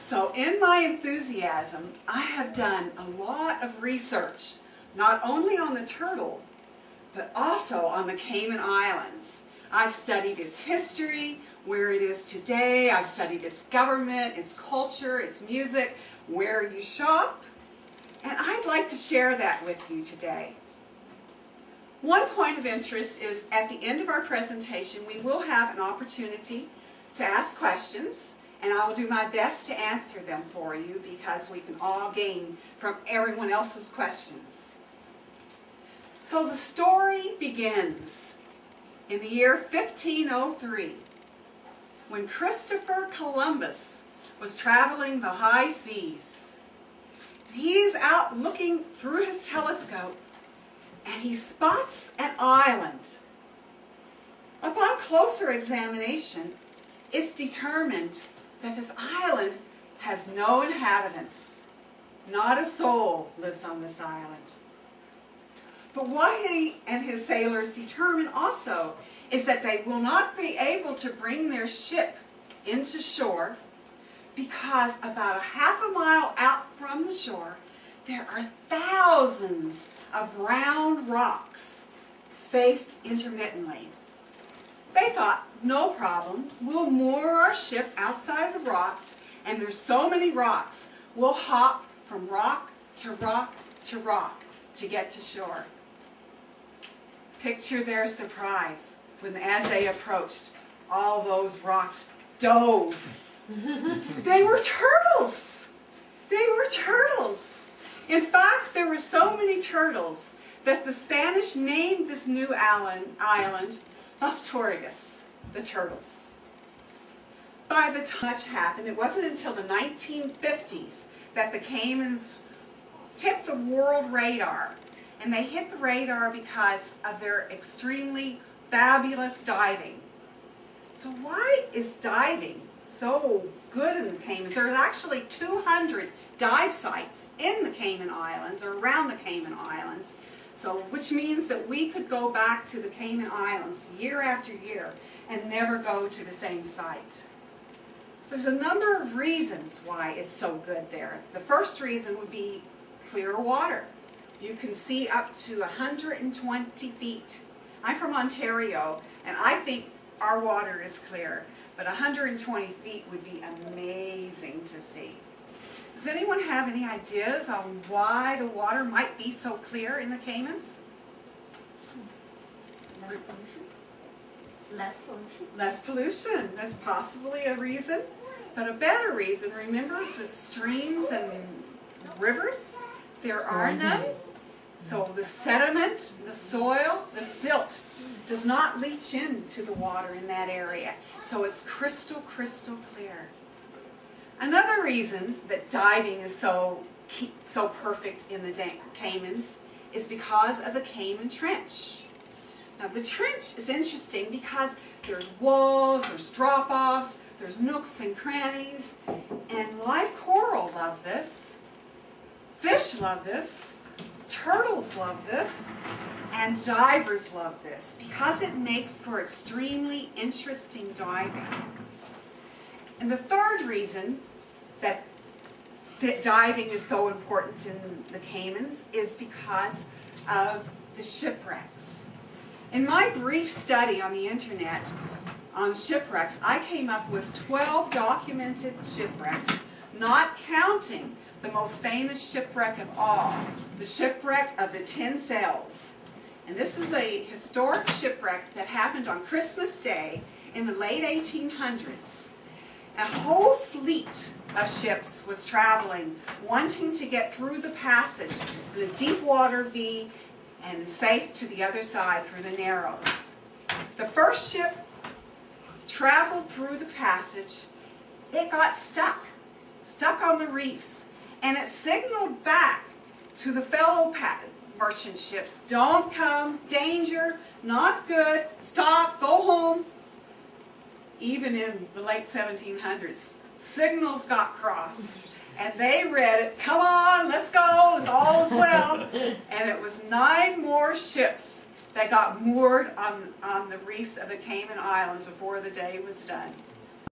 So in my enthusiasm, I have done a lot of research, not only on the turtle, but also on the Cayman Islands. I've studied its history, where it is today. I've studied its government, its culture, its music, where you shop, and I'd like to share that with you today. One point of interest is at the end of our presentation, we will have an opportunity to ask questions, and I will do my best to answer them for you because we can all gain from everyone else's questions. So the story begins in the year 1503, when Christopher Columbus was traveling the high seas. He's out looking through his telescope, and he spots an island. Upon closer examination, it's determined that this island has no inhabitants. Not a soul lives on this island. But what he and his sailors determine also is that they will not be able to bring their ship into shore because about a half a mile out from the shore, there are thousands of round rocks spaced intermittently. They thought, no problem, we'll moor our ship outside of the rocks, and there's so many rocks, we'll hop from rock to rock to rock to get to shore. Picture their surprise when, as they approached, all those rocks dove. They were turtles! They were turtles! In fact, there were so many turtles that the Spanish named this new island Las Tortugas, the turtles. By the time much happened, it wasn't until the 1950s that the Caymans hit the world radar. And they hit the radar because of their extremely fabulous diving. So why is diving so good in the Caymans? There's actually 200 dive sites in the Cayman Islands, or around the Cayman Islands, so which means that we could go back to the Cayman Islands year after year and never go to the same site. So there's a number of reasons why it's so good there. The first reason would be clear water. You can see up to 120 feet. I'm from Ontario, and I think our water is clear, but 120 feet would be amazing to see. Does anyone have any ideas on why the water might be so clear in the Caymans? Less pollution. Less pollution. Less pollution. That's possibly a reason. But a better reason, remember the streams and rivers? There are none. So the sediment, the soil, the silt does not leach into the water in that area. So it's crystal, crystal clear. Another reason that diving is so perfect in the Caymans is because of the Cayman Trench. Now the trench is interesting because there's walls, there's drop-offs, there's nooks and crannies, and live coral love this, fish love this, turtles love this, and divers love this because it makes for extremely interesting diving. And the third reason that diving is so important in the Caymans is because of the shipwrecks. In my brief study on the internet on shipwrecks, I came up with 12 documented shipwrecks, not counting the most famous shipwreck of all, the shipwreck of the 10 Sails. And this is a historic shipwreck that happened on Christmas Day in the late 1800s. A whole fleet of ships was traveling, wanting to get through the passage, the deep water V, and safe to the other side through the Narrows. The first ship traveled through the passage. It got stuck on the reefs, and it signaled back to the fellow merchant ships, don't come, danger, not good, stop, go home. Even in the late 1700s, signals got crossed, and they read it, come on, let's go, it's all is well. And it was 9 more ships that got moored on the reefs of the Cayman Islands before the day was done.